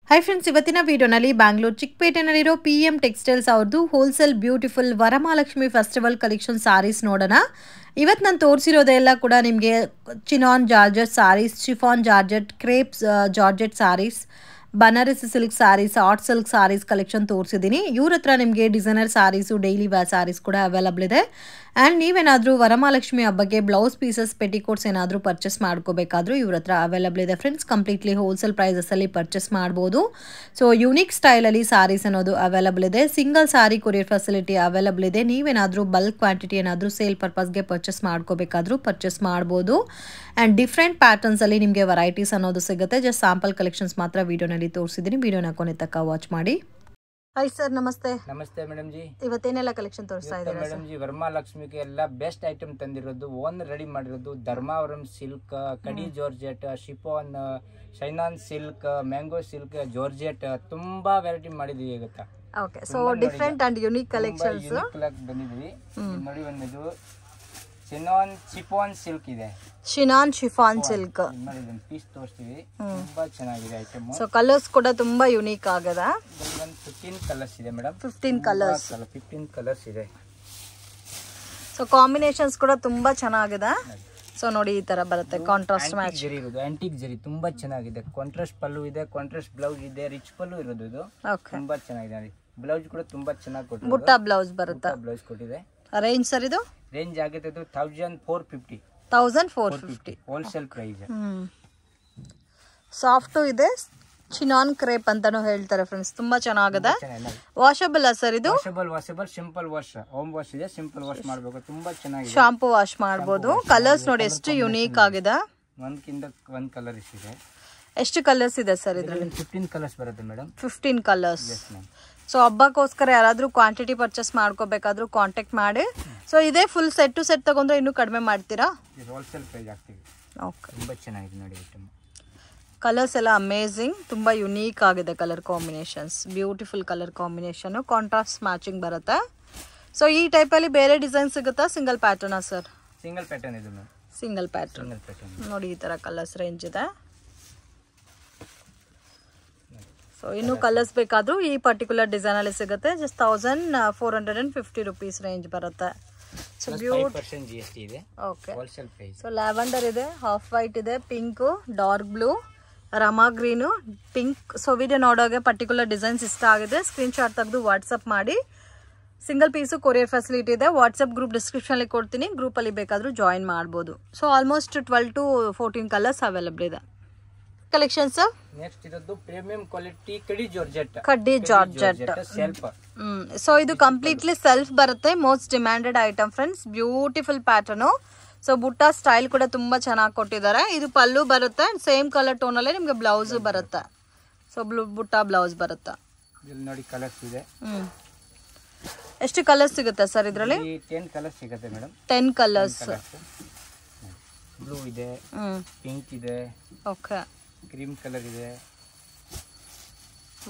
हाय friends इवत्तिन वीडियोनल्ली बैंगलोर चिक्पेटेनल्लिरो पीएम टेक्सटाइल्स अवरदु wholesale beautiful Varamahalakshmi festival collection saris नोडोण। ಇವತ್ತು ನಾನು ತೋರಿಸಿರೋದೆಲ್ಲ ಕೂಡ ನಿಮಗೆ chinon georgette saris, chiffon georgette, crepe georgette saris, Banarasi silk saris, art silk saris collection ತೋರಿಸಿದ್ದೀನಿ. ಇವ್ರ ಹತ್ರ ನಿಮಗೆ designer saris, daily wear saris ಕೂಡ ಅವೈಲಬಲ್ ಇದೆ. ಆ್ಯಂಡ್ ನೀವೇನಾದರೂ ವರಮಹಾಲಕ್ಷ್ಮಿ ಹಬ್ಬಕ್ಕೆ ಬ್ಲೌಸ್ ಪೀಸಸ್, ಪೆಟಿಕೋಟ್ಸ್ ಏನಾದರೂ ಪರ್ಚೇಸ್ ಮಾಡ್ಕೋಬೇಕಾದ್ರೂ ಇವ್ರ ಹತ್ರ ಅವೈಲಬಲ್ ಇದೆ ಫ್ರೆಂಡ್ಸ್. ಕಂಪ್ಲೀಟ್ಲಿ ಹೋಲ್ಸೇಲ್ ಪ್ರೈಸಸಲ್ಲಿ ಪರ್ಚೇಸ್ ಮಾಡ್ಬೋದು. ಸೊ ಯೂನಿಕ್ ಸ್ಟೈಲಲ್ಲಿ ಸಾರೀಸ್ ಅನ್ನೋದು ಅವೈಲಬಲ್ ಇದೆ. ಸಿಂಗಲ್ ಸಾರಿ ಕೊರಿಯರ್ ಫೆಸಿಲಿಟಿ ಅವೈಲಬಲ್ ಇದೆ. ನೀವೇನಾದರೂ ಬಲ್ಕ್ ಕ್ವಾಂಟಿಟಿ ಏನಾದರೂ ಸೇಲ್ ಪರ್ಪಸ್ಗೆ ಪರ್ಚೇಸ್ ಮಾಡ್ಕೋಬೇಕಾದ್ರೂ ಪರ್ಚೇಸ್ ಮಾಡ್ಬೋದು. ಆ್ಯಂಡ್ ಡಿಫ್ರೆಂಟ್ ಪ್ಯಾಟರ್ನ್ಸಲ್ಲಿ ನಿಮಗೆ ವೆರೈಟೀಸ್ ಅನ್ನೋದು ಸಿಗುತ್ತೆ. ಜಸ್ಟ್ ಸ್ಯಾಂಪಲ್ ಕಲೆಕ್ಷನ್ಸ್ ಮಾತ್ರ ವಿಡಿಯೋನಲ್ಲಿ ತೋರಿಸಿದ್ದೀನಿ. ವಿಡಿಯೋನ ಕೊನೆ ತನಕ ವಾಚ್ ಮಾಡಿ. ಹಾಯ್ ಸರ್, ನಮಸ್ತೆ. ನಮಸ್ತೆ ಮೇಡಮ್ ಜಿ. ಇವತ್ತೇನೆಲ್ಲ ಕಲೆಕ್ಷನ್ ತೋರಿಸ್ತಾ ಇದ್ದೀರಾ ಮೇಡಮ್ ಜಿ? ವರಮಹಾಲಕ್ಷ್ಮಿಗೆ ಎಲ್ಲ ಬೆಸ್ಟ್ ಐಟಮ್ ತಂದಿರೋದು, ಓನ್ ರೆಡಿ ಮಾಡಿರೋದು. Dharmavaram silk, khadi georgette, chiffon, chinon silk, mango silk, georgette, ತುಂಬಾ ವೆರೈಟಿ ಮಾಡಿದೀವಿ ಇವತ್ತು. Okay, so different and unique collections ಬಂದಿದ್ವಿ. ನೋಡಿ, ಒಂದು ಶಿನಾನ್ ಶಿಫಾನ್ ಸಿಲ್ಕ್ ಇದೆ. ಶಿನಾನ್ ಶಿಫಾನ್ ಸಿಲ್ಕ್ ನೋಡಿ, ಒಂದು ಪೀಸ್ ತೋರಿಸ್ತೀವಿ. ತುಂಬಾ ಚೆನ್ನಾಗಿದೆ ಐಟಮ್. ಸೊ ಕಲರ್ಸ್ ಕೂಡ ತುಂಬಾ ಯುನಿಕ್ ಆಗದ. 15 ಕಲರ್ಸ್ ಇದೆ ಮೇಡಮ್. 15 ಕಲರ್ಸ್ ಇದೆ. ಸೊ ಕಾಂಬಿನೇಷನ್ಸ್ ಕೂಡ ತುಂಬಾ ಚೆನ್ನಾಗಿದೆ. ಸೊ ನೋಡಿ, ಈ ತರ ಬರುತ್ತೆ ಕಾಂಟ್ರಾಸ್ಟ್ ಮ್ಯಾಚ್ ಇರೋದು. ಆಂಟಿಕ್ ಜರಿ ತುಂಬಾ ಚೆನ್ನಾಗಿದೆ. ಕಾಂಟ್ರಾಸ್ಟ್ ಪಲ್ಲು ಇದೆ, ಕಾಂಟ್ರಾಸ್ಟ್ ಬ್ಲೌಸ್ ಇದೆ, ರಿಚ್ ಪಲ್ಲು ಇರೋದು. ಇದು ತುಂಬಾ ಚೆನ್ನಾಗಿದೆ. ಬ್ಲೌಸ್ ಕೂಡ ತುಂಬಾ ಚೆನ್ನಾಗಿ ಕೊಟ್ಟಿದೆ. ಬುಟ್ಟ ಬ್ಲೌಸ್ ಬರುತ್ತೆ. ಬ್ಲೌಸ್ ಕೊಟ್ಟಿದೆ. ರೇಂಜ್ ಸರ್ ಇದು ರೇಂಜ್ ಆಗುತ್ತೆ 1450. Wholesale price. ಸಾಫ್ಟ್ ಇದೆ. ಚಿನಾನ್ ಕ್ರೇಪ್ ಅಂತಾನು ಹೇಳ್ತಾರೆ ಫ್ರೆಂಡ್ಸ್. ತುಂಬಾ ಚೆನ್ನಾಗಿದೆ. ವಾಷಬಲ್ ಸರ್ ಇದು? Washable simple wash, home wash ಇದೆ. ಸಿಂಪಲ್ ವಾಶ್ ಮಾಡಬೇಕು. ತುಂಬಾ ಚೆನ್ನಾಗಿದೆ. ಶಾಂಪೂ ವಾಶ್ ಮಾಡಬಹುದು. ಕಲರ್ಸ್ ನೋಡಿ ಎಷ್ಟು ಯುನೀಕ್ ಆಗಿದೆ. ಒಂದಕ್ಕಿಂತ ಒಂದು ಕಲರ್ ಇದೆ. ಎಷ್ಟು ಕಲರ್ಸ್ ಇದೆ ಸರ್ ಇದರಲ್ಲಿ? 15 ಕಲರ್ಸ್ ಬರುತ್ತೆ ಮೇಡಮ್. 15 ಕಲರ್ಸ್. ಸೊ ಹಬ್ಬಕ್ಕೋಸ್ಕರ ಯಾರಾದ್ರೂ ಕ್ವಾಂಟಿಟಿ ಪರ್ಚೇಸ್ ಮಾಡ್ಕೋಬೇಕಾದ್ರೂ ಕಾಂಟ್ಯಾಕ್ಟ್ ಮಾಡಿ. ಸೊ ಇದೇ ಫುಲ್ ಸೆಟ್ ಟು ಸೆಟ್ ತಗೊಂಡ್ರೆ ಇನ್ನೂ ಕಡಿಮೆ ಮಾಡ್ತೀರಾ? ಹೋಲ್ಸೇಲ್ ಪ್ರೈಸ್ ಆಗ್ತೀವಿ. ಓಕೆ, ತುಂಬಾ ಚೆನ್ನಾಗಿದೆ ನೋಡಿ ಐಟಮ್. ಕಲರ್ಸ್ ಎಲ್ಲ ಅಮೇಝಿಂಗ್, ತುಂಬಾ ಯುನೀಕ್ ಆಗಿದೆ. Colour combinations beautiful colour combination, contrast matching ಬರುತ್ತೆ. ಸೊ ಈ ಟೈಪ್ ಅಲ್ಲಿ ಬೇರೆ ಡಿಸೈನ್ ಸಿಗುತ್ತಾ? Single pattern sir? Single pattern ಇದೆ ಮ್ಯಾಮ್. ಸಿಂಗಲ್ ಪ್ಯಾಟರ್ನ್ ನೋಡಿ, ಈ ತರ ಕಲರ್ಸ್ ರೇಂಜ್ ಇದೆ. ಸೊ ಇನ್ನು ಕಲರ್ಸ್ ಬೇಕಾದ್ರೂ ಈ ಪರ್ಟಿಕ್ಯುಲರ್ ಡಿಸೈನ್ ಅಲ್ಲಿ ಸಿಗುತ್ತೆ. ಜಸ್ಟ್ 1450 ರುಪೀಸ್ ರೇಂಜ್ ಬರುತ್ತೆ. ಸೊ ಬ್ಯೂಟಿಫುಲ್ GST ಇದೆ. Okay, wholesale price. So lavender ಇದೆ, ಹಾಫ್ ವೈಟ್ ಇದೆ, pink, dark blue, Rama green, pink. So video ನೋಡೋಗೆ ಪರ್ಟಿಕ್ಯುಲರ್ ಡಿಸೈನ್ಸ್ ಇಷ್ಟ ಆಗಿದೆ, ಸ್ಕ್ರೀನ್ ಶಾಟ್ ತೆಗೆದು ವಾಟ್ಸಪ್ ಮಾಡಿ. ಸಿಂಗಲ್ ಪೀಸು ಕೊರಿಯರ್ ಫೆಸಿಲಿಟಿ ಇದೆ. ವಾಟ್ಸಪ್ ಗ್ರೂಪ್ ಡಿಸ್ಕ್ರಿಪ್ಷನ್ ಅಲ್ಲಿ ಕೊಡ್ತೀನಿ, ಗ್ರೂಪ್ ಅಲ್ಲಿ ಬೇಕಾದ್ರೂ ಜಾಯಿನ್ ಮಾಡ್ಬೋದು. So almost 12 to 14 colours available ಇದೆ. ಕಲೆಕ್ಷನ್ಸ್ ನೆಕ್ಸ್ಟ್ ಇರೋದು premium quality khadi georgette. Self. So ಇದು ಕಂಪ್ಲೀಟ್ಲಿ ಸೆಲ್ಫ್ ಬರುತ್ತೆ. Most demanded item friends. Beautiful pattern. So butta style ಕೂಡ ತುಂಬಾ ಚೆನ್ನಾಗಿ ಕೊಟ್ಟಿದ್ದಾರೆ. ಇದು ಪಲ್ಲು ಬರುತ್ತೆ. ಸೇಮ್ ಕಲರ್ ಟೋನ್ ಅಲ್ಲೇ ನಿಮ್ಗೆ ಬ್ಲೌಸ್ ಬರುತ್ತೆ. ಸೊ ಬುಟ್ಟ ಬ್ಲೌಸ್ ಬರುತ್ತೆ. ಇಲ್ಲಿ ನೋಡಿ ಕಲರ್ಸ್ ಇದೆ. ಎಷ್ಟು ಕಲರ್ಸ್ ಸಿಗುತ್ತೆ ಸರ್ ಇದರಲ್ಲಿ? 10 ಕಲರ್ಸ್ ಸಿಗುತ್ತೆ ಮೇಡಮ್. 10 ಕಲರ್ಸ್. ಬ್ಲೂ ಇದೆ, ಪಿಂಕ್ ಇದೆ, ಓಕೆ, ಕ್ರೀಮ್ ಕಲರ್ ಇದೆ.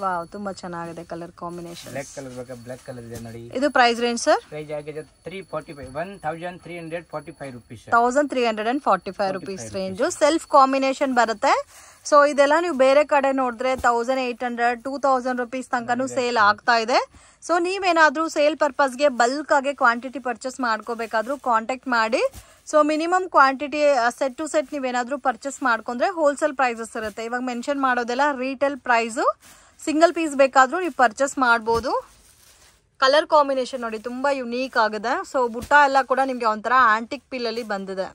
ವಾವ್, ತುಂಬಾ ಚೆನ್ನಾಗಿದೆ ಕಲರ್ ಕಾಂಬಿನೇಷನ್. ಬ್ಲಾಕ್ ಕಲರ್ ಬೇಕಾ? ಬ್ಲಾಕ್ ಕಲರ್ ಇದೆ ನೋಡಿ. ಇದು ಪ್ರೈಸ್ ರೇಂಜ್ ಸರ್? ಪ್ರೈಸ್ ಆಗಿದೆ 1345 rupees. 1345 rupees range. Self combination ಬರುತ್ತೆ. ಸೊ ಇದೆಲ್ಲ ನೀವು ಬೇರೆ ಕಡೆ ನೋಡಿದ್ರೆ 1800, 2000 ರುಪೀಸ್ ತನಕನೂ ಸೇಲ್ ಆಗ್ತಾ ಇದೆ. ಸೊ ನೀವೇನಾದ್ರೂ ಸೇಲ್ ಪರ್ಪಸ್ಗೆ ಬಲ್ಕ್ ಆಗಿ ಕ್ವಾಂಟಿಟಿ ಪರ್ಚೇಸ್ ಮಾಡ್ಕೋಬೇಕಾದ್ರೂ ಕಾಂಟ್ಯಾಕ್ಟ್ ಮಾಡಿ. So minimum quantity set to set ನೀವೇನಾದ್ರೂ ಪರ್ಚೇಸ್ ಮಾಡ್ಕೊಂಡ್ರೆ ಹೋಲ್ಸೇಲ್ ಪ್ರೈಸಸ್ ಇರುತ್ತೆ. ಇವಾಗ ಮೆನ್ಷನ್ ಮಾಡೋದೆಲ್ಲ ರೀಟೇಲ್ ಪ್ರೈಸು. ಸಿಂಗಲ್ ಪೀಸ್ ಬೇಕಾದ್ರೂ ನೀವು ಪರ್ಚೇಸ್ ಮಾಡ್ಬೋದು. ಕಲರ್ ಕಾಂಬಿನೇಷನ್ ನೋಡಿ ತುಂಬಾ ಯುನೀಕ್ ಆಗಿದೆ. ಸೊ ಬುಟ್ಟ ಎಲ್ಲ ಕೂಡ ನಿಮ್ಗೆ ಒಂಥರ ಆಂಟಿಕ್ ಪಿಲ್ ಅಲ್ಲಿ ಬಂದಿದೆ.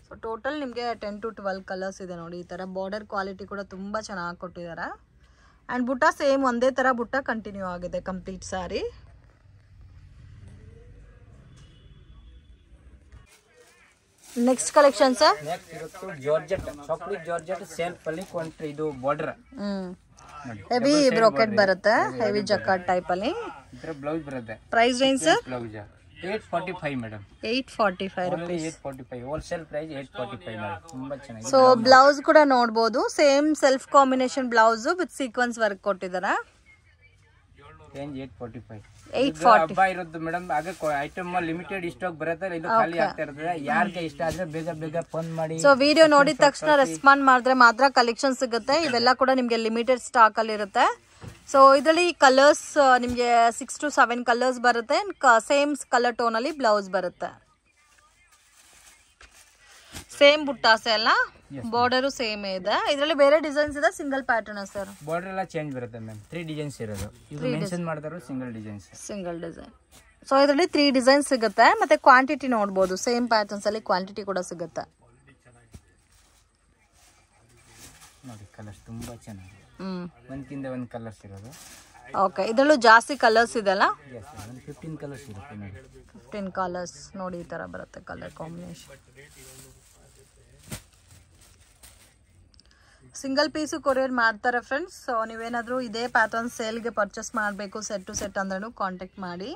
ಸೊ ಟೋಟಲ್ ನಿಮ್ಗೆ 10 to 12 ಕಲರ್ಸ್ ಇದೆ ನೋಡಿ. ಈ ತರ ಬಾರ್ಡರ್ ಕ್ವಾಲಿಟಿ ಕೂಡ ತುಂಬಾ ಚೆನ್ನಾಗಿ ಕೊಟ್ಟಿದ್ದಾರೆ. ಅಂಡ್ ಬುಟ್ಟ ಸೇಮ್ ಒಂದೇ ತರ ಬುಟ್ಟ ಕಂಟಿನ್ಯೂ ಆಗಿದೆ complete sari. Next collection sir? Next ಇರುತ್ತೆ ಜಾರ್ಜೆಟ್, ಚಾಕ್ಲೇಟ್ ಜಾರ್ಜೆಟ್ ಸೆಲ್ಫ್ ಅಲ್ಲಿ ಕೊಂಟ್ರಿ. ಇದು ಬಾರ್ಡರ್ ಹೆವಿ ಬ್ರೋಕೆಟ್ ಬರುತ್ತೆ, ಹೆವಿ ಜಕಾರ್ಡ್ ಟೈಪ್ ಅಲ್ಲಿ. ಇದರ ಬ್ಲೌಸ್ ಬರುತ್ತೆ. Price range sir? Blouse 845 madam. 845 rupees. 845 wholesale price 845 madam. ತುಂಬಾ ಚೆನ್ನಾಗಿದೆ. ಸೊ ಬ್ಲೌಸ್ ಕೂಡ ನೋಡಬಹುದು. Same self combination blouse with sequins work ಕೊಟ್ಟಿದ್ದಾರೆ. ರೇಂಜ್ 845. 840 ಹಬ್ಬ ಇರೋದು ಮೇಡಮ್. ಆಗ ಐಟಮ್ ಲಿಮಿಟೆಡ್ ಸ್ಟಾಕ್ ಬರುತ್ತೆ, ಇದು ಖಾಲಿ ಆಗ್ತಾ ಇರ್ತದೆ. ಯಾರಿಗೆ ಇಷ್ಟ ಆದ್ರೆ ಬೇಗ ಬೇಗ ಫೋನ್ ಮಾಡಿ. ಸೊ ವಿಡಿಯೋ ನೋಡಿದ ತಕ್ಷಣ ರೆಸ್ಪಾಂಡ್ ಮಾಡಿದ್ರೆ ಮಾತ್ರ ಕಲೆಕ್ಷನ್ ಸಿಗುತ್ತೆ. ಇವೆಲ್ಲ ಕೂಡ ನಿಮಗೆ ಲಿಮಿಟೆಡ್ ಸ್ಟಾಕ್ ಅಲ್ಲಿ ಇರುತ್ತೆ. ಸೊ ಇದರಲ್ಲಿ ಕಲರ್ಸ್ ನಿಮಗೆ 6 to 7 ಕಲರ್ಸ್ ಬರುತ್ತೆ. ಸೇಮ್ ಕಲರ್ ಟೋನ್ ಅಲ್ಲಿ ಬ್ಲೌಸ್ ಬರುತ್ತೆ. ಸೇಮ್ ಬುಟ್ಟಾಸೆ ಅಲ್ಲ, ಬಾರ್ಡರ್ ಸೇಮ್ ಇದೆ. ಇದರಲ್ಲಿ ಬೇರೆ ಡಿಸೈನ್ಸ್ ಇದೆ, ಸಿಂಗಲ್ ಪ್ಯಾಟರ್ನ್ ಸರ್. ಬಾರ್ಡರ್ ಎಲ್ಲ ಚೇಂಜ್ ಬರುತ್ತೆ ಮ್ಯಾಮ್. 3 ಡಿಸೈನ್ಸ್ ಇರೋದು. ಇದು ಮೆನ್ಷನ್ ಮಾಡ್ತಾರೋ single designs. Single design. So ಇದರಲ್ಲಿ 3 ಡಿಸೈನ್ಸ್ ಸಿಗುತ್ತೆ. ಮತ್ತೆ ಕ್ವಾಂಟಿಟಿ ನೋಡಬಹುದು, ಸೇಮ್ ಪ್ಯಾಟರ್ನ್ಸ್ ಅಲ್ಲಿ ಕ್ವಾಂಟಿಟಿ ಕೂಡ ಸಿಗುತ್ತೆ. ನೋಡಿ ಕಲರ್ಸ್ ತುಂಬಾ ಚೆನ್ನಾಗಿದೆ. ಒಂದ್ಕಿಂತ ಒಂದು ಕಲರ್ಸ್ ಇರೋದು. ಓಕೆ, ಇದರಲ್ಲೂ ಜಾಸ್ತಿ ಕಲರ್ಸ್ ಇದೆ ಅಲ್ಲ? 15 ಕಲರ್ಸ್ ಇರುತ್ತೆ ನೋಡಿ. 15 ಕಲರ್ಸ್ ನೋಡಿ, ಈ ತರ ಬರುತ್ತೆ colour combination. Single piece courier ಮಾಡ್ತಾರೆ ಫ್ರೆಂಡ್ಸ್. ಸೊ ನೀವೇನಾದರೂ ಇದೇ ಪ್ಯಾಟರ್ನ್ ಸೇಲ್ಗೆ ಪರ್ಚೇಸ್ ಮಾಡಬೇಕು ಸೆಟ್ ಟು ಸೆಟ್ ಅಂದ್ರೂ ಕಾಂಟ್ಯಾಕ್ಟ್ ಮಾಡಿ.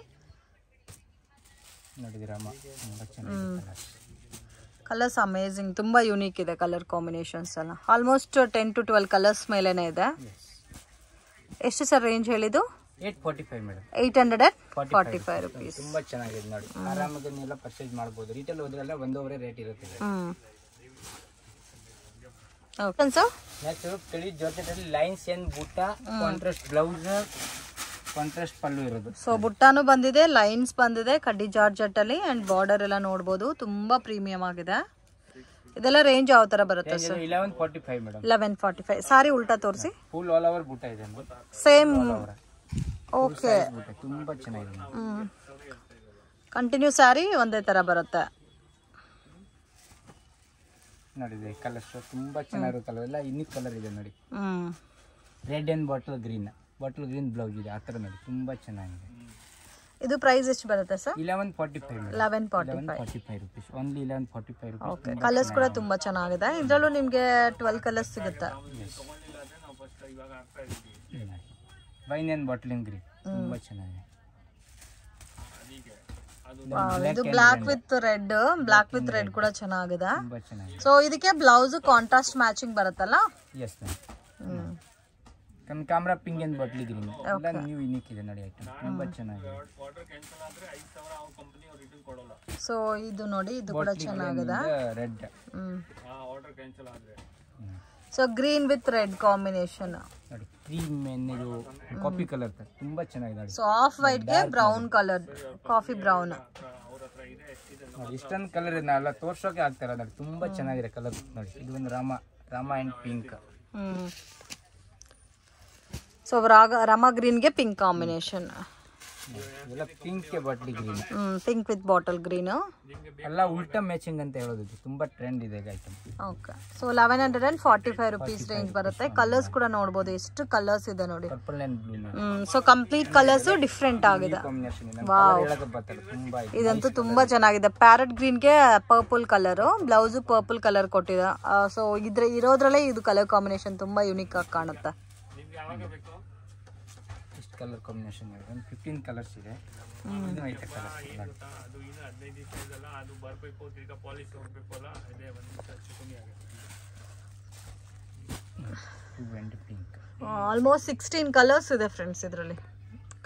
ಕಲರ್ಸ್ ಅಮೇಝಿಂಗ್, ತುಂಬ ಯೂನಿಕ್ ಇದೆ ಕಲರ್ ಕಾಂಬಿನೇಷನ್ಸ್ ಎಲ್ಲ. ಆಲ್ಮೋಸ್ಟ್ 10 to 12 ಕಲರ್ಸ್ ಮೇಲೇನೆ ಇದೆ. ಎಷ್ಟು ಸರ್ ರೇಂಜ್ ಹೇಳಿದ್ದು? 845 ಮೇಡಮ್. 845 ರುಪೀಸ್. ತುಂಬಾ ಚೆನ್ನಾಗಿದೆ ನೋಡಿ. ಆರಾಮಾಗಿ ನೀವೆಲ್ಲ ಪರ್ಚೇಸ್ ಮಾಡಬಹುದು. ರಿಟೇಲ್ ಹೋದ್ರೆಲ್ಲ 1.5 ರೇಟ್ ಇರುತ್ತೆ. Okay sir. ನೆಕ್ಸ್ಟ್ ಕಳಿ ಜೊತೆಯಲ್ಲಿ ಲೈನ್ಸ್ ಏನ್ ಬುಟ್ಟ, ಕಾಂಟ್ರಾಸ್ಟ್ ಬ್ಲೌಸ್, ಕಾಂಟ್ರಾಸ್ಟ್ ಪಲ್ಲು ಇರೋದು. ಸೊ ಬುಟ್ಟಾನು ಬಂದಿದೆ, ಲೈನ್ಸ್ ಬಂದಿದೆ ಕಡ್ಡಿ ಜಾರ್ಜೆಟ್ ಅಲ್ಲಿ, ಅಂಡ್ ಬಾರ್ಡರ್ ಎಲ್ಲ ನೋಡಬಹುದು. ತುಂಬಾ ಪ್ರೀಮಿಯಂ ಆಗಿದೆ. ಇದೆಲ್ಲ ರೇಂಜ್ ಯಾವ ತರ ಬರುತ್ತೆ ಸರ್? 1145 ಮೇಡಮ್. 1145. ಸಾರಿ ಉಲ್ಟಾ ತೋರಿಸಿ. ಫುಲ್ ಆಲ್ ಓವರ್ ಬುಟ್ಟ ಇದೆ. ಸೇಮ್. ಓಕೆ, ತುಂಬಾ ಚೆನ್ನಾಗಿದೆ. ಕಂಟಿನ್ಯೂ ಸಾರಿ ಒಂದೇ ತರ ಬರುತ್ತೆ ನೋಡಿ. ಕಲರ್ಸ್ ತುಂಬಾ ಚೆನ್ನಾಗಿರೋ ಕಲರ್ ಎಲ್ಲ ಯುನಿಕ್ ಕಲರ್ ಇದೆ ನೋಡಿ. Red and bottle green blouse ಇದೆ. ಆ ತರ ನೋಡಿ, ತುಂಬಾ ಚೆನ್ನಾಗಿದೆ. ಇದು ಪ್ರೈಸ್ ಎಷ್ಟು ಬರುತ್ತೆ sir? 1145 1145 rupees. Only 1145 rupees. Okay, colours ಕೂಡ ತುಂಬಾ ಚೆನ್ನಾಗಿದೆ. ಇದರಲ್ಲೂ ನಿಮಗೆ 12 ಕಲರ್ಸ್ ಸಿಗುತ್ತೆ. ವೈನ್ ಅಂಡ್ ಬಾಟಲಿಂಗ್ ಗ್ರೀನ್ ತುಂಬಾ ಚೆನ್ನಾಗಿದೆ. ಇದು ಬ್ಲಾಕ್ ವಿತ್ ರೆಡ್ ಕೂಡ ಚೆನ್ನಾಗಿದೆ. ಸೊ ಇದಕ್ಕೆ ಬ್ಲೌಸ್ ಕಾಂಟ್ರಾಸ್ಟ್ ಮ್ಯಾಚಿಂಗ್ ಬರುತ್ತಲ್ಲ? Yes ma'am. ಕನಕಾಂಬರ ಪಿಂಕ್ ಅಂಡ್ ಬಾಟ್ಲಿ ಗ್ರೀನ್ ಎಲ್ಲ ನ್ಯೂ ಯುನಿಕ್ ಇದೆ ನೋಡಿ ಐಟಮ್. ತುಂಬಾ ಚೆನ್ನಾಗಿದೆ. ಸೊ ಇದು ನೋಡಿ, ಇದು ಕೂಡ ಚೆನ್ನಾಗಿದೆ. Red. So green with red combination ನೋಡಿ. ಕ್ರೀಮ್ ಇದು ಕಾಫಿ ಕಲರ್ ತುಂಬಾ ಚೆನ್ನಾಗಿದೆ. ಸೊ ಆಫ್ ವೈಟ್ ಗೆ ಬ್ರೌನ್ ಕಲರ್, ಕಾಫಿ ಬ್ರೌನ್. ಇಷ್ಟೊಂದು ಕಲರ್ ಎಲ್ಲ ತೋರ್ಸೋಕೆ ಆಗ್ತಾರ ನೋಡಿ. ತುಂಬಾ ಚೆನ್ನಾಗಿದೆ ಕಲರ್ ನೋಡಿ. ಇದು ಒಂದು Rama and pink. So Rama green ಗೆ ಪಿಂಕ್ ಕಾಂಬಿನೇಷನ್. ಎಲ್ಲ ಪಿಂಕ್ ಗೆ bottle green. Pink with bottle green ಎಲ್ಲ ಉಲ್ಟಾ ಮ್ಯಾಚಿಂಗ್ ಅಂತ ಹೇಳೋದು. ತುಂಬಾ ಟ್ರೆಂಡ್ ಇದೆ item. Okay, so 1145 rupees range ಬರುತ್ತೆ. ಕಲರ್ಸ್ ಕೂಡ ನೋಡಬಹುದು, ಎಷ್ಟು ಕಲರ್ಸ್ ಇದೆ ನೋಡಿ. Purple and blue. So complete colours different ಆಗಿದೆ. ಇದಂತೂ ತುಂಬಾ ಚೆನ್ನಾಗಿದೆ. ಪ್ಯಾರೆಟ್ ಗ್ರೀನ್ ಗೆ purple colour, blouse purple colour ಕೊಟ್ಟಿದೆ. ಸೊ ಇರೋದ್ರಲ್ಲೇ ಇದು ಕಲರ್ ಕಾಂಬಿನೇಷನ್ ತುಂಬಾ ಯುನಿಕ್ ಆಗಿ ಕಾಣುತ್ತೆ. ಕಲರ್ ಕಾಂಬಿನೇಷನ್ ಇದೆ. 15 ಕಲರ್ಸ್ ಇದೆ. ಇದು ಐತೆ ಕಲರ್. ಆಲ್ಮೋಸ್ಟ್ 16 ಕಲರ್ಸ್ ಇದೆ ಫ್ರೆಂಡ್ಸ್ ಇದರಲ್ಲಿ,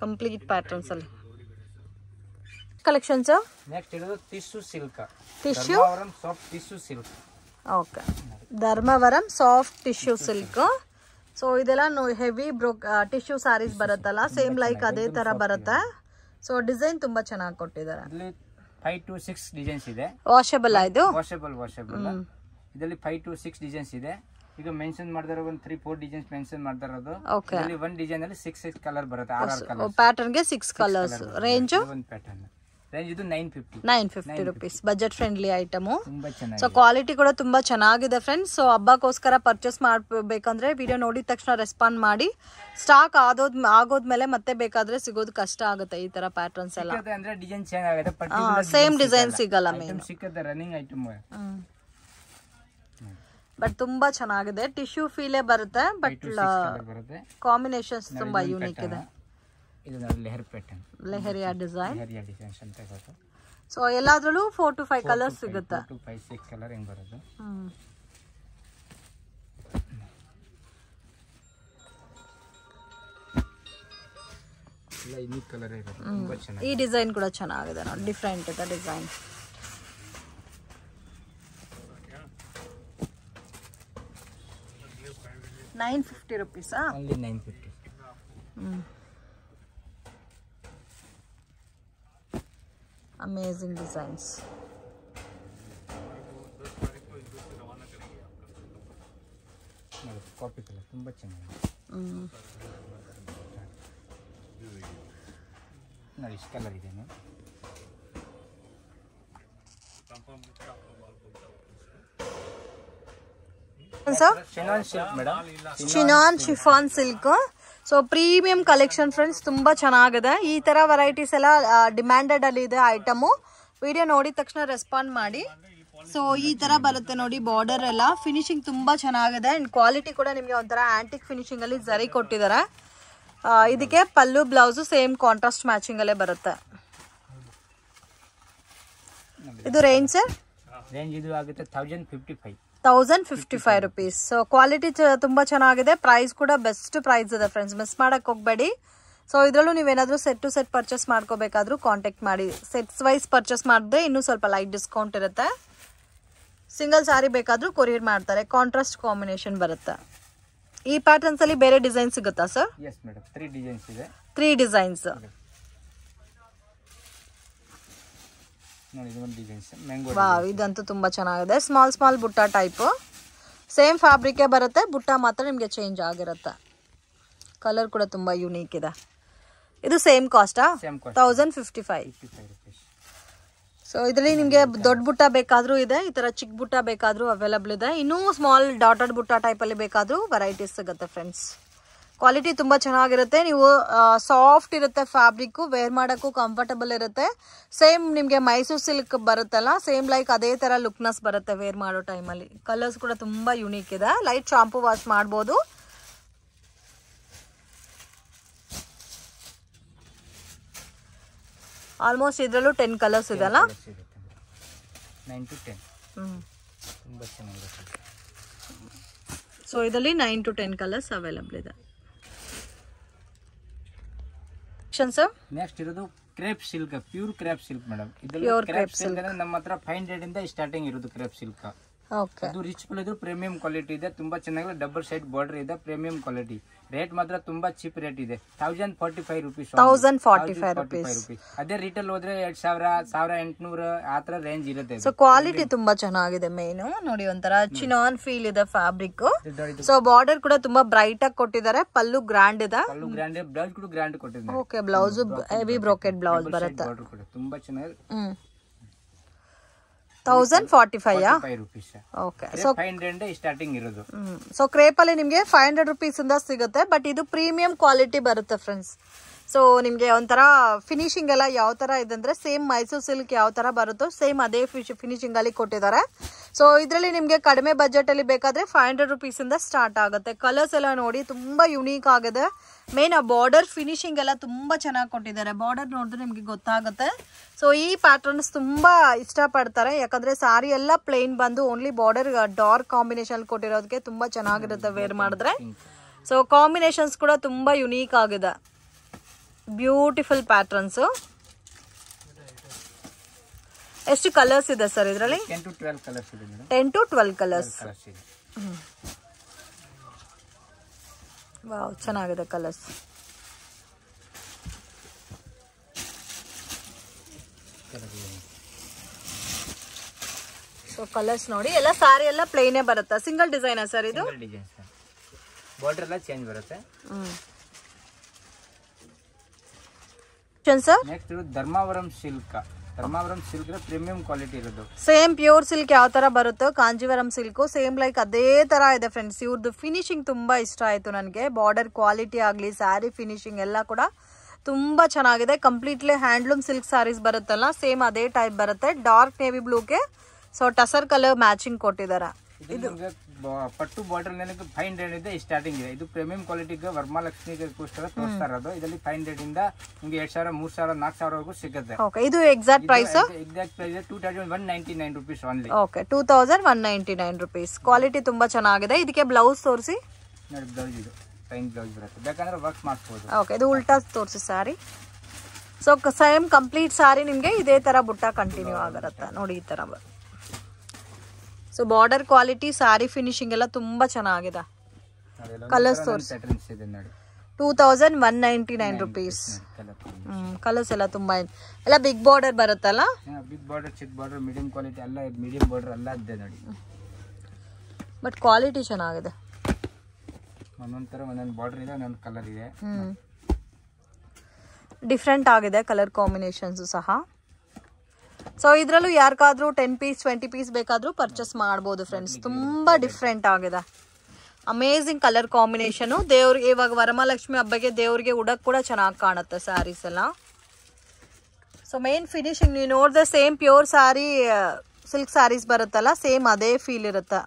ಕಂಪ್ಲೀಟ್ ಪ್ಯಾಟರ್ನ್ಸ್ ಅಲ್ಲಿ. ಕಲೆಕ್ಷನ್ಸ್ ನೆಕ್ಸ್ಟ್ ಇರೋದು tissue silk. Dharmavaram soft tissue silk. Okay, Dharmavaram soft tissue silk. So ಇದೆಲ್ಲ ಹೆವಿ ಟಿಶ್ಯೂ ಸ್ಯಾರೀಸ್ ಬರುತ್ತಲ್ಲ, ಸೇಮ್ ಲೈಕ್ ಅದೇ ತರ ಬರುತ್ತೆ. ಸೊ ಡಿಸೈನ್ ತುಂಬಾ ಚೆನ್ನಾಗಿ ಕೊಟ್ಟಿದ್ದಾರೆ. 5 to 6 ಡಿಸೈನ್ಸ್ ಇದೆ. ವಾಷಬಲ್ ಇದು. ವಾಷಬಲ್ ಇದರಲ್ಲಿ 5 to 6 ಡಿಸೈನ್ಸ್ ಇದೆ. ಈಗ ಮೆನ್ಷನ್ ಮಾಡಿದಾರೆ ಒಂದು 3-4 ಡಿಸೈನ್ಸ್ ಮೆನ್ಷನ್ ಮಾಡ್ತಾರದು. ಇದರಲ್ಲಿ ಒಂದು ಡಿಸೈನ್ ಅಲ್ಲಿ 6 ಕಲರ್ ಬರುತ್ತೆ. 6 ಕಲರ್ ಪ್ಯಾಟರ್ನ್ ಗೆ 6 ಕಲರ್ಸ್. ರೇಂಜ್ ಒಂದು ಪ್ಯಾಟರ್ನ್ ರೇಂಜ್ ಇದು 950 ರುಪೀಸ್. Budget friendly item. ತುಂಬಾ ಚೆನ್ನಾಗಿದೆ. ಸೊ ಕ್ವಾಲಿಟಿ ಕೂಡ ತುಂಬಾ ಚೆನ್ನಾಗಿದೆ ಫ್ರೆಂಡ್ಸ್. ಸೊ ಹಬ್ಬಕ್ಕೋಸ್ಕರ ಪರ್ಚೇಸ್ ಮಾಡಬೇಕಂದ್ರೆ ವಿಡಿಯೋ ನೋಡಿದ ತಕ್ಷಣ ರೆಸ್ಪಾಂಡ್ ಮಾಡಿ. ಸ್ಟಾಕ್ ಆಗೋದ್ಮೇಲೆ ಮತ್ತೆ ಬೇಕಾದ್ರೆ ಸಿಗೋದು ಕಷ್ಟ ಆಗುತ್ತೆ ಈ ತರ ಪ್ಯಾಟರ್ನ್ಸ್ ಎಲ್ಲ. ಅಂದ್ರೆ ಡಿಸೈನ್ ಚೇಂಜ್ ಆಗುತ್ತೆ, ಸೇಮ್ ಡಿಸೈನ್ ಸಿಗಲ್ಲ. ಸಿಕ್ಕದ ರನ್ನಿಂಗ್ ಐಟಮ್. ಬಟ್ ತುಂಬಾ ಚೆನ್ನಾಗಿದೆ. ಟಿಶ್ಯೂ ಫೀಲೇ ಬರುತ್ತೆ, ಬಟ್ ಕಾಂಬಿನೇಷನ್ಸ್ ತುಂಬಾ ಯೂನಿಕ್ ಇದೆ. ಇದು ಲೆಹರ್ ಪ್ಯಾಟರ್ನ್, ಲೆಹರಿಯಾ ಡಿಸೈನ್. ಅಂತ ಇರುತ್ತೆ. ಸೊ ಎಲ್ಲಾದ್ರಲ್ಲೂ 4 to 5 ಕಲರ್ಸ್ ಸಿಗುತ್ತೆ. 4 to 5 6 ಕಲರ್ ಹೆಂಗ್ ಬರೋದು. ಎಲ್ಲ ಯುನಿಕ್ ಕಲರ್ ಇದೆ, ತುಂಬಾ ಚೆನ್ನಾಗಿದೆ. ಈ ಡಿಸೈನ್ ಕೂಡ ಚೆನ್ನಾಗಿದೆ ನೋಡಿ, ಡಿಫ್ರೆಂಟ್ ಇದೆ design. ₹950 only 950. Amazing designs. Coffee colour ತುಂಬಾ ಚೆನ್ನಾಗಿದೆ ನೋಡಿ, ಇಷ್ಟು ಕಲರ್ ಇದೆ. Chinon chiffon silk. So premium collection friends, ತುಂಬಾ ಚೆನ್ನಾಗಿದೆ. ಈ ತರ ವೆರೈಟೀಸ್ ಎಲ್ಲ ಡಿಮ್ಯಾಂಡೆಡ್ ಅಲ್ಲಿ ಇದೆ ಐಟಮು. ವಿಡಿಯೋ ನೋಡಿದ ತಕ್ಷಣ ರೆಸ್ಪಾಂಡ್ ಮಾಡಿ. ಸೊ ಈ ತರ ಬರುತ್ತೆ ನೋಡಿ, ಬಾರ್ಡರ್ ಎಲ್ಲ ಫಿನಿಶಿಂಗ್ ತುಂಬಾ ಚೆನ್ನಾಗಿದೆ ಅಂಡ್ ಕ್ವಾಲಿಟಿ ಕೂಡ ನಿಮಗೆ ಒಂಥರ ಆಂಟಿಕ್ ಫಿನಿಶಿಂಗ್ ಅಲ್ಲಿ ಜರಿ ಕೊಟ್ಟಿದ್ದಾರೆ. ಇದಕ್ಕೆ ಪಲ್ಲು ಬ್ಲೌಸ್ ಸೇಮ್ ಕಾಂಟ್ರಾಸ್ಟ್ ಮ್ಯಾಚಿಂಗ್ ಅಲ್ಲೇ ಬರುತ್ತೆ. ಇದು ರೇಂಜ್ ಸರ್? ರೇಂಜ್ ಇದು ಆಗುತ್ತೆ ₹1055. ₹1055. ಸೊ ಕ್ವಾಲಿಟಿ ತುಂಬಾ ಚೆನ್ನಾಗಿದೆ, ಪ್ರೈಸ್ ಕೂಡ ಬೆಸ್ಟ್ ಪ್ರೈಸ್ ಇದೆ ಫ್ರೆಂಡ್ಸ್, ಮಿಸ್ ಮಾಡಕ್ ಹೋಗ್ಬೇಡಿ. ಸೊ ಇದರಲ್ಲೂ ನೀವೇನಾದ್ರೂ ಸೆಟ್ ಟು ಸೆಟ್ ಪರ್ಚೇಸ್ ಮಾಡ್ಕೋಬೇಕಾದ್ರೂ ಕಾಂಟ್ಯಾಕ್ಟ್ ಮಾಡಿ. ಸೆಟ್ಸ್ ವೈಸ್ ಪರ್ಚೇಸ್ ಮಾಡಿದ್ರೆ ಇನ್ನೂ ಸ್ವಲ್ಪ ಲೈಟ್ ಡಿಸ್ಕೌಂಟ್ ಇರುತ್ತೆ. ಸಿಂಗಲ್ ಸಾರಿ ಬೇಕಾದ್ರೂ ಕೊರಿಯರ್ ಮಾಡ್ತಾರೆ. ಕಾಂಟ್ರಾಸ್ಟ್ ಕಾಂಬಿನೇಷನ್ ಬರುತ್ತೆ. ಈ ಪ್ಯಾಟರ್ನ್ಸ್ ಅಲ್ಲಿ ಬೇರೆ ಡಿಸೈನ್ ಸಿಗುತ್ತಾ ಸರ್? ಎಸ್ ಮೇಡಮ್, 3 ಡಿಸೈನ್ಸ್ ಇದೆ. 3 ಡಿಸೈನ್ಸ್ ನೋಡಿ, ಇದು ಒಂದು ಡಿಸೈನ್ಸ್ ಮ್ಯಾಂಗೋ. ವಾವ್, ಇದಂತೂ ತುಂಬಾ ಚೆನ್ನಾಗಿದೆ. ಸ್ಮಾಲ್ ಬುಟ್ಟ ಟೈಪ್, ಸೇಮ್ ಫ್ಯಾಬ್ರಿಕೇ ಬರುತ್ತೆ, ಬುಟ್ಟ ಮಾತ್ರ ನಿಮಗೆ ಚೇಂಜ್ ಆಗಿರುತ್ತೆ. ಕಲರ್ ಕೂಡ ತುಂಬಾ ಯೂನಿಕ್ ಇದೆ. ಇದು ಸೇಮ್ ಕಾಸ್ಟಾ? ₹1055. ಸೊ ಇದರಲ್ಲಿ ನಿಮಗೆ ದೊಡ್ಡ ಬುಟ್ಟ ಬೇಕಾದ್ರೂ ಇದೆ, ಈ ತರ ಚಿಕ್ಕ ಬುಟ್ಟ ಬೇಕಾದ್ರೂ ಅವೈಲಬಲ್ ಇದೆ. ಇನ್ನೂ ಸ್ಮಾಲ್ ಡಾಟೆಡ್ ಬುಟ್ಟ ಟೈಪ್ ಅಲ್ಲಿ ಬೇಕಾದ್ರೂ ವೆರೈಟೀಸ್ ಸಿಗುತ್ತೆ ಫ್ರೆಂಡ್ಸ್. ಕ್ವಾಲಿಟಿ ತುಂಬಾ ಚೆನ್ನಾಗಿರುತ್ತೆ. ನೀವು ಸಾಫ್ಟ್ ಇರುತ್ತೆ ಫ್ಯಾಬ್ರಿಕ್, ವೇರ್ ಮಾಡೋಕ್ಕೂ ಕಂಫರ್ಟಬಲ್ ಇರುತ್ತೆ. ಸೇಮ್ ನಿಮಗೆ ಮೈಸೂರು ಸಿಲ್ಕ್ ಬರುತ್ತಲ್ಲ, ಸೇಮ್ ಲೈಕ್ ಅದೇ ತರ ಲುಕ್ನೆಸ್ ಬರುತ್ತೆ ವೇರ್ ಮಾಡೋ ಟೈಮಲ್ಲಿ. ಕಲರ್ಸ್ ಕೂಡ ತುಂಬಾ ಯುನೀಕ್ ಇದೆ. ಲೈಟ್ ಶಾಂಪೂ ವಾಶ್ ಮಾಡ್ಬೋದು. ಆಲ್ಮೋಸ್ಟ್ ಇದರಲ್ಲೂ 10 ಕಲರ್ಸ್ ಇದೆ ಅಲ್ಲ? 9 to 10. ತುಂಬಾ ಚೆನ್ನಾಗಿದೆ. ಸೊ ಇದರಲ್ಲಿ 9 to 10 ಕಲರ್ಸ್ ಅವೈಲಬಲ್ ಇದೆ. ನೆಕ್ಸ್ಟ್ ಇರೋದು crepe silk, pure crepe silk madam. ಇದರಲ್ಲಿ ಕ್ರೇಪ್ ಸಿಲ್ಕ್ ಅಂದ್ರೆ ನಮ್ಮ ಹತ್ರ 500 ಇಂದ ಸ್ಟಾರ್ಟಿಂಗ್ ಇರೋದು ಕ್ರೇಪ್ ಸಿಲ್ಕ್. ಅದು ರಿಚ್ ಇದು ಪ್ರೀಮಿಯಂ ಕ್ವಾಲಿಟಿ ಇದೆ, ತುಂಬಾ ಚೆನ್ನಾಗಿ ಡಬಲ್ ಸೈಡ್ ಬಾರ್ಡರ್ ಇದೆ, ಪ್ರೀಮಿಯಂ ಕ್ವಾಲಿಟಿ. ರೇಟ್ ಮಾತ್ರ ತುಂಬಾ ಚೀಪ್ ರೇಟ್ ಇದೆ, ₹1045. ₹1045. ಅದೇ ರಿಟೇಲ್ ಹೋದ್ರೆ 2000, 1800 ಆತರ ರೇಂಜ್ ಇರುತ್ತೆ. ಸೊ ಕ್ವಾಲಿಟಿ ತುಂಬಾ ಚೆನ್ನಾಗಿದೆ. ಮೇನ್ ನೋಡಿ, ಒಂಥರ ಚಿನಾನ್ ಫೀಲ್ ಇದೆ ಫ್ಯಾಬ್ರಿಕ್. ಸೊ ಬಾರ್ಡರ್ ಕೂಡ ತುಂಬಾ ಬ್ರೈಟ್ ಆಗಿ ಕೊಟ್ಟಿದ್ದಾರೆ. ಪಲ್ಲು ಗ್ರ್ಯಾಂಡ್ ಇದೆ, ಬ್ಲೌಸ್ ಕೂಡ ಗ್ರ್ಯಾಂಡ್ ಕೊಟ್ಟಿದ್ದಾರೆ. Okay, blouse heavy brocade blouse ಬರುತ್ತೆ. ತುಂಬಾ ಚೆನ್ನಾಗಿ. ₹1045. ಓಕೆ, ಸೊ 500 ಸ್ಟಾರ್ಟಿಂಗ್ ಇರೋದು. ಸೊ ಕ್ರೇಪ್ ಅಲ್ಲಿ ನಿಮಗೆ ₹500 ಇಂದ ಸಿಗುತ್ತೆ. ಬಟ್ ಇದು ಪ್ರೀಮಿಯಂ ಕ್ವಾಲಿಟಿ ಬರುತ್ತೆ ಫ್ರೆಂಡ್ಸ್. ಸೊ ನಿಮಗೆ ಒಂಥರ ಫಿನಿಶಿಂಗ್ ಎಲ್ಲ ಯಾವ ತರ ಇದೆ ಅಂದ್ರೆ, ಸೇಮ್ ಮೈಸೂರು ಸಿಲ್ಕ್ ಯಾವ ತರ ಬರುತ್ತೋ ಸೇಮ್ ಅದೇ ಫಿನಿಶಿಂಗ್ ಅಲ್ಲಿ ಕೊಟ್ಟಿದ್ದಾರೆ. ಸೊ ಇದರಲ್ಲಿ ನಿಮಗೆ ಕಡಿಮೆ ಬಜೆಟ್ ಅಲ್ಲಿ ಬೇಕಾದ್ರೆ ₹500 ಇಂದ ಸ್ಟಾರ್ಟ್ ಆಗುತ್ತೆ. ಕಲರ್ಸ್ ಎಲ್ಲ ನೋಡಿ ತುಂಬಾ ಯುನೀಕ್ ಆಗಿದೆ. ಮೇನ್ ಆ ಬಾರ್ಡರ್ ಫಿನಿಶಿಂಗ್ ಎಲ್ಲ ತುಂಬಾ ಚೆನ್ನಾಗಿ ಕೊಟ್ಟಿದ್ದಾರೆ. ಬಾರ್ಡರ್ ನೋಡಿದ್ರೆ ನಿಮ್ಗೆ ಗೊತ್ತಾಗುತ್ತೆ. ಸೊ ಈ ಪ್ಯಾಟರ್ನ್ಸ್ ತುಂಬಾ ಇಷ್ಟಪಡ್ತಾರೆ, ಯಾಕಂದ್ರೆ ಸಾರಿ ಎಲ್ಲ ಪ್ಲೇನ್ ಬಂದು ಓನ್ಲಿ ಬಾರ್ಡರ್ ಡಾರ್ಕ್ ಕಾಂಬಿನೇಷನ್ ಕೊಟ್ಟಿರೋದಕ್ಕೆ ತುಂಬಾ ಚೆನ್ನಾಗಿರುತ್ತೆ ವೇರ್ ಮಾಡಿದ್ರೆ. ಸೊ ಕಾಂಬಿನೇಷನ್ಸ್ ಕೂಡ ತುಂಬಾ ಯುನೀಕ್ ಆಗಿದೆ. Beautiful patterns. ಎಷ್ಟು ಕಲರ್ಸ್ ಇದೆ ಸರ್ ಇದರಲ್ಲಿ? 10 to 12 ಕಲರ್ಸ್ ಇದೆ ಮೇಡಂ. 10 to 12 colours. ವಾವ್, ಚೆನ್ನಾಗಿದೆ ಕಲರ್ಸ್. ಸೊ ಕಲರ್ಸ್ ನೋಡಿ, ಎಲ್ಲ ಸಾರಿ ಎಲ್ಲ ಪ್ಲೇನೇ ಬರುತ್ತೆ. ಸಿಂಗಲ್ ಡಿಸೈನ್ ಸರ್ ಇದು? ಸಿಂಗಲ್ ಡಿಸೈನ್ ಸರ್, ಬಾರ್ಡರ್ ಎಲ್ಲ ಚೇಂಜ್ ಬರುತ್ತೆ. Sir next Dharmavaram silk. Dharmavaram silk premium quality ಇರೋದು. ಸೇಮ್ ಪ್ಯೂರ್ ಸಿಲ್ಕ್ ಯಾವ ತರ ಬರುತ್ತೋ ಕಾಂಜೀವರಂ ಸಿಲ್ಕ್ ಸೇಮ್ ಲೈಕ್ ಅದೇ ತರ ಇದೆ ಫ್ರೆಂಡ್ಸ್. ಇವ್ರದ್ದು ಫಿನಿಶಿಂಗ್ ತುಂಬಾ ಇಷ್ಟ ಆಯ್ತು ನನಗೆ. ಬಾರ್ಡರ್ ಕ್ವಾಲಿಟಿ ಆಗ್ಲಿ, ಸ್ಯಾರಿ ಫಿನಿಶಿಂಗ್ ಎಲ್ಲ ಕೂಡ ತುಂಬಾ ಚೆನ್ನಾಗಿದೆ. ಕಂಪ್ಲೀಟ್ಲಿ ಹ್ಯಾಂಡ್ಲೂಮ್ ಸಿಲ್ಕ್ ಸ್ಯಾರೀಸ್ ಬರುತ್ತಲ್ಲ, ಸೇಮ್ ಅದೇ ಟೈಪ್ ಬರುತ್ತೆ. ಡಾರ್ಕ್ ನೇವಿ ಬ್ಲೂಗೆ ಸೊ ಟಸರ್ ಕಲರ್ ಮ್ಯಾಚಿಂಗ್ ಕೊಟ್ಟಿದ್ದಾರೆ. ಇದು ಪಟ್ಟು ಬಾರ್ಡರ್ 500 ಇದೆ ಸ್ಟಾರ್ಟಿಂಗ್ ಇದೆ. ಇದು ಪ್ರೀಮಿಯಂ ಕ್ವಾಲಿಟಿಗೆ ವರಮಹಾಲಕ್ಷ್ಮಿಗೋಸ್ಕರ ತೋರಿಸ್ತಾ ಇರೋದು. ಇದರಲ್ಲಿ 500 ಇಂದ ನಿಮಗೆ 2000, 3000, 4000 ವರೆಗೂ ಸಿಗುತ್ತೆ. ಓಕೆ, ಇದು exact price? Exact price ₹2199 only. Okay, ₹2199. Quality ತುಂಬಾ ಚೆನ್ನಾಗಿದೆ. ಇದಕ್ಕೆ ಬ್ಲೌಸ್ ತೋರಿಸಿ ನೋಡಿ. ಬ್ಲೌಸ್ ಇದು ಪ್ಲೈನ್ ಬ್ಲೌಸ್ ಬರುತ್ತೆ, ಬೇಕಂದ್ರೆ ವರ್ಕ್ ಮಾಡಿಸ್ಬೋದು. ಓಕೆ, ಇದು ಉಲ್ಟಾ ತೋರಿಸಿ ಸಾರಿ. ಸೊ ಸೇಮ್ ಕಂಪ್ಲೀಟ್ ಸಾರಿ ನಿಮಗೆ ಇದೇ ತರ ಬುಟ್ಟ ಕಂಟಿನ್ಯೂ ಆಗಿರುತ್ತೆ ನೋಡಿ, ಈ ತರ. ಸೊ ಬಾರ್ಡರ್ ಕ್ವಾಲಿಟಿ, ಸಾರಿ ಫಿನಿಶಿಂಗ್ ಎಲ್ಲ ತುಂಬಾ ಚೆನ್ನಾಗಿದೆ. ಕಲರ್ಸ್ ತೋರಿಸಿ. 2199 rupees. ಕಲರ್ಸ್ ಎಲ್ಲ ತುಂಬಾ ಎಲ್ಲ ಬಿಗ್ ಬಾರ್ಡರ್ ಬರುತ್ತಲ್ಲ, ಬಿಗ್ ಬಾರ್ಡರ್, ಚಿಕ್ಕ ಬಾರ್ಡರ್, ಮೀಡಿಯಂ ಕ್ವಾಲಿಟಿ ಎಲ್ಲ, ಮೀಡಿಯಂ ಬಾರ್ಡರ್ ಎಲ್ಲ ಇದೆ ನೋಡಿ. ಬಟ್ ಕ್ವಾಲಿಟಿ ಚೆನ್ನಾಗಿದೆ. ಒಂದೊಂದು ತರ ಒಂದೊಂದು ಬಾರ್ಡರ್ ಇದೆ, ಒಂದೊಂದು ಕಲರ್ ಇದೆ. ಡಿಫ್ರೆಂಟ್ ಆಗಿದೆ ಕಲರ್ ಕಾಂಬಿನೇಷನ್ಸ್ ಸಹ. ಸೊ ಇದರಲ್ಲೂ ಯಾರಿಗಾದ್ರೂ 10 ಪೀಸ್ 20 ಪೀಸ್ ಬೇಕಾದ್ರೂ ಪರ್ಚೇಸ್ ಮಾಡ್ಬೋದು ಫ್ರೆಂಡ್ಸ್. ತುಂಬಾ ಡಿಫ್ರೆಂಟ್ ಆಗಿದೆ, ಅಮೇಝಿಂಗ್ ಕಲರ್ ಕಾಂಬಿನೇಷನ್. ದೇವ್ರಿಗೆ ಇವಾಗ ವರಮಹಾಲಕ್ಷ್ಮಿ ಹಬ್ಬಕ್ಕೆ ದೇವ್ರಿಗೆ ಉಡಕ್ ಕೂಡ ಚೆನ್ನಾಗಿ ಕಾಣುತ್ತೆ ಸ್ಯಾರೀಸ್ ಎಲ್ಲ. ಸೊ ಮೇನ್ ಫಿನಿಶಿಂಗ್ ನೀವು ನೋಡಿದ್ರೆ same pure saree, silk sarees ಬರುತ್ತಲ್ಲ, ಸೇಮ್ ಅದೇ ಫೀಲ್ ಇರುತ್ತೆ.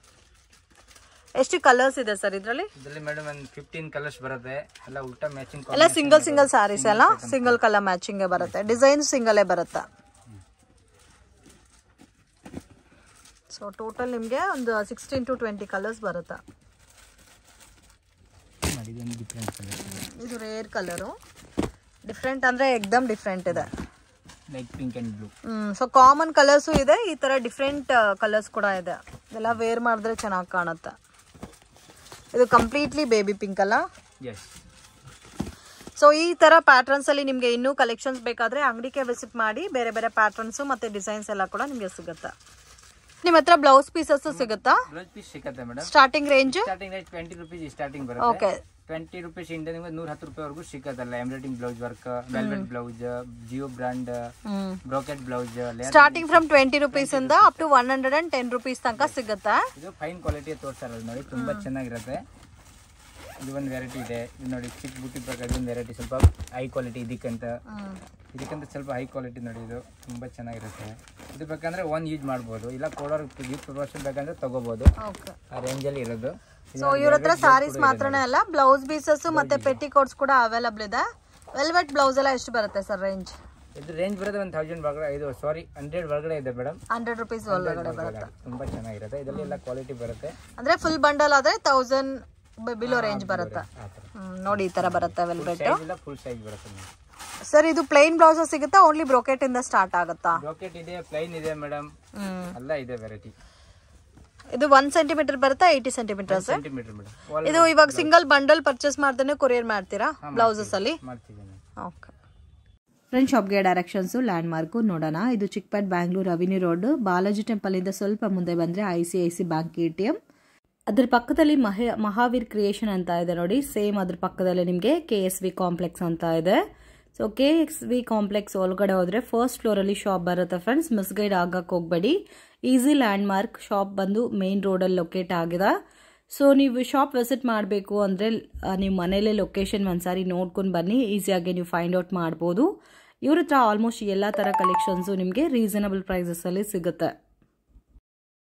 ಎಷ್ಟು ಕಲರ್ಸ್ ಇದೆ ಸರ್ ಇದರಲ್ಲಿ? ಮೇಡಮ್ ಒಂದು 15 ಕಲರ್ಸ್ ಬರುತ್ತೆ, ಎಲ್ಲ ಉಲ್ಟಾ ಮ್ಯಾಚಿಂಗ್, ಎಲ್ಲ ಸಿಂಗಲ್ ಸ್ಯಾರೀಸ್ ಎಲ್ಲ ಸಿಂಗಲ್ ಕಲರ್ ಮ್ಯಾಚಿಂಗ್ ಬರುತ್ತೆ, ಡಿಸೈನ್ ಸಿಂಗಲ್ ಬರುತ್ತೆ. ಸೊ ಟೋಟಲ್ ನಿಮಗೆ ಒಂದು 16 to 20 ಕಲರ್ಸ್ ಬರುತ್ತೆ. ಇದು ರೇರ್ ಕಲರು, ಡಿಫ್ರೆಂಟ್ ಅಂದ್ರೆ ಎಕ್ದಮ್ ಡಿಫ್ರೆಂಟ್ ಇದೆ, like pink and blue. So common colours ಇದೆ, ಈ ತರ ಡಿಫ್ರೆಂಟ್ ಕಲರ್ಸ್ ಕೂಡ ಇದೆ. ಇದೆಲ್ಲ ವೇರ್ ಮಾಡಿದ್ರೆ ಚೆನ್ನಾಗಿ ಕಾಣುತ್ತೆ. ಇದು ಕಂಪ್ಲೀಟ್ಲಿ ಬೇಬಿ ಪಿಂಕ್ ಅಲ್ಲ? ಸೊ ಈ ತರ ಪ್ಯಾಟರ್ನ್ಸ್ ಅಲ್ಲಿ ನಿಮ್ಗೆ ಇನ್ನೂ ಕಲೆಕ್ಷನ್ಸ್ ಬೇಕಾದ್ರೆ ಅಂಗಡಿಗೆ ವಿಸಿಟ್ ಮಾಡಿ, ಬೇರೆ ಬೇರೆ ಪ್ಯಾಟರ್ನ್ಸ್ ಮತ್ತೆ ಡಿಸೈನ್ಸ್ ಎಲ್ಲ ಕೂಡ ನಿಮ್ಗೆ ಸಿಗುತ್ತೆ. ನಿಮ್ಮ ಹತ್ರ ಬ್ಲೌಸ್ ಪೀಸಸ್ ಸಿಗುತ್ತಾ? ಬ್ಲೌಸ್ ಪೀಸ್ ಸಿಗುತ್ತೆ madam. Starting range 20 rupees starting ಬರುತ್ತೆ. ಓಕೆ, 20 rupees ಇಂದ ನಿಮಗೆ 110 ರೂಪಾಯಿವರೆಗೂ ಸಿಕ್ಕತ್ತಲ್ಲ. Embroidering blouse work, velvet blouse, Jio brand brocade blouse, starting from 20 rupees ಇಂದ ಅಪ್ ಟು 110 rupees ತನಕ ಸಿಗುತ್ತೆ. ಇದು ಫೈನ್ ಕ್ವಾಲಿಟಿ ತೋರಿಸ್ತಾರೆ ನೋಡಿ, ತುಂಬಾ ಚೆನ್ನಾಗಿರುತ್ತೆ. ಇದು ಒಂದು ವೆರೈಟಿ ಇದೆ, ಇದು ನೋಡಿ ಚಿಕ್ಕ ಬುಟ್ಟಿ ಪ್ರಕಾರ ಒಂದು ವೆರೈಟಿ, ಸ್ವಲ್ಪ ಹೈ ಕ್ವಾಲಿಟಿ. ಇದಕ್ಕಂತ ಸ್ವಲ್ಪ ಹೈ ಕ್ವಾಲಿಟಿ ನೋಡಿ, ಇದು ತುಂಬಾ ಚೆನ್ನಾಗಿರುತ್ತೆ. ಇದು ಬೇಕಂದ್ರೆ ಯೂಸ್ ಮಾಡ್ಬೋದು, ಇಲ್ಲ ಕೊಡೋರು ಗಿಫ್ಟ್ ಪ್ರೊಮೋಷನ್ ಬೇಕಂದ್ರೆ ತಗೋಬಹುದು, ಆ ರೇಂಜಲ್ಲಿ ಇರೋದು. ಸೊ ಇವ್ರ ಹತ್ರ ಸಾರೀಸ್ ಮಾತ್ರನೇ ಅಲ್ಲ, ಬ್ಲೌಸ್ ಪೀಸಸ್ ಮತ್ತೆ ಪೆಟ್ಟಿ ಕೋಟ್ಸ್ ಕೂಡ ಅವೈಲಬಲ್ ಇದೆ. ವೆಲ್ವೆಟ್ ಬ್ಲೌಸ್ ಎಲ್ಲ ಎಷ್ಟು ಬರುತ್ತೆ ಸರ್ ರೇಂಜ್? ಇದು ರೇಂಜ್ ಬರುತ್ತೆ 1000 ಒಳಗಡೆ, ಇದು ಸಾರಿ 100 ಒಳಗಡೆ ಇದೆ ಮೇಡಮ್. 100 rupees ಒಳಗಡೆ ಬರುತ್ತೆ, ತುಂಬಾ ಚೆನ್ನಾಗಿರುತ್ತೆ. ಇದರಲ್ಲಿ ಎಲ್ಲ ಕ್ವಾಲಿಟಿ ಬರುತ್ತೆ. ಅಂದ್ರೆ ಫುಲ್ ಬಂಡಲ್ ಆದ್ರೆ 1000 ಬಿಲೋ ರೇಂಜ್ ಬರುತ್ತೆ. ನೋಡಿ ಈ ತರ ಬರುತ್ತೆ ವೆಲ್ವೆಟ್, ಫುಲ್ ಸೈಜ್ ಬರುತ್ತೆ ಸರ್. ಇದು ಪ್ಲೈನ್ ಬ್ಲೌಸ್ ಸಿಗುತ್ತಾ, ಓನ್ಲಿ ಬ್ರೋಕೆಟ್ ಇಂದ ಸ್ಟಾರ್ಟ್ ಆಗುತ್ತಾ? ಬ್ರೋಕೆಟ್ ಇದೆ, ಪ್ಲೈನ್ ಇದೆ ಮೇಡಮ್, ಎಲ್ಲ ಇದೆ ವೆರೈಟಿ. ಇದು 1 centimeter ಬರುತ್ತಾ, 80 centimeters? Centimetre madam. ಇದು ಇವಾಗ ಸಿಂಗಲ್ ಬಂಡಲ್ ಪರ್ಚೇಸ್ ಮಾಡ್ದೇನೆ ಕೊರಿಯರ್ ಮಾಡ್ತೀರಾ ಬ್ಲೌಸಸ್ ಅಲ್ಲಿ? ಓಕೆ ಫ್ರೆಂಡ್, ಶಾಪ್ಗೆ ಡೈರೆಕ್ಷನ್ಸು ಲ್ಯಾಂಡ್ ಮಾರ್ಕು ನೋಡೋಣ. ಇದು Chickpet Bangalore avenue road, Balaji temple ಇಂದ ಸ್ವಲ್ಪ ಮುಂದೆ ಬಂದ್ರೆ ICICI ಬ್ಯಾಂಕ್ ATM. ಅದ್ರ ಪಕ್ಕದಲ್ಲಿ ಮಹಾವೀರ್ ಕ್ರಿಯೇಷನ್ ಅಂತ ಇದೆ ನೋಡಿ, ಸೇಮ್ ಅದ್ರ ಪಕ್ಕದಲ್ಲಿ ನಿಮಗೆ KSV ಕಾಂಪ್ಲೆಕ್ಸ್ ಅಂತ ಇದೆ. ಸೊ KSV ಕಾಂಪ್ಲೆಕ್ಸ್ ಒಳಗಡೆ ಹೋದ್ರೆ ಫಸ್ಟ್ ಫ್ಲೋರ್ ಅಲ್ಲಿ ಶಾಪ್ ಬರುತ್ತೆ ಫ್ರೆಂಡ್ಸ್, ಮಿಸ್ಗೈಡ್ ಆಗಕ್ಕೆ ಹೋಗ್ಬೇಡಿ. ಈಸಿ ಲ್ಯಾಂಡ್ ಮಾರ್ಕ್, ಶಾಪ್ ಬಂದು ಮೇನ್ ರೋಡಲ್ಲಿ ಲೊಕೇಟ್ ಆಗಿದೆ. ಸೊ ನೀವು ಶಾಪ್ ವಿಸಿಟ್ ಮಾಡಬೇಕು ಅಂದರೆ ನೀವು ಮನೇಲೆ ಲೊಕೇಶನ್ ಒಂದ್ಸಾರಿ ನೋಡ್ಕೊಂಡು ಬನ್ನಿ, ಈಸಿಯಾಗಿ ನೀವು ಫೈಂಡ್ ಔಟ್ ಮಾಡ್ಬೋದು. ಇವ್ರ ಹತ್ರ ಆಲ್ಮೋಸ್ಟ್ ಎಲ್ಲ ಥರ ಕಲೆಕ್ಷನ್ಸು ನಿಮಗೆ ರೀಸನಬಲ್ ಪ್ರೈಸಸಲ್ಲಿ ಸಿಗುತ್ತೆ.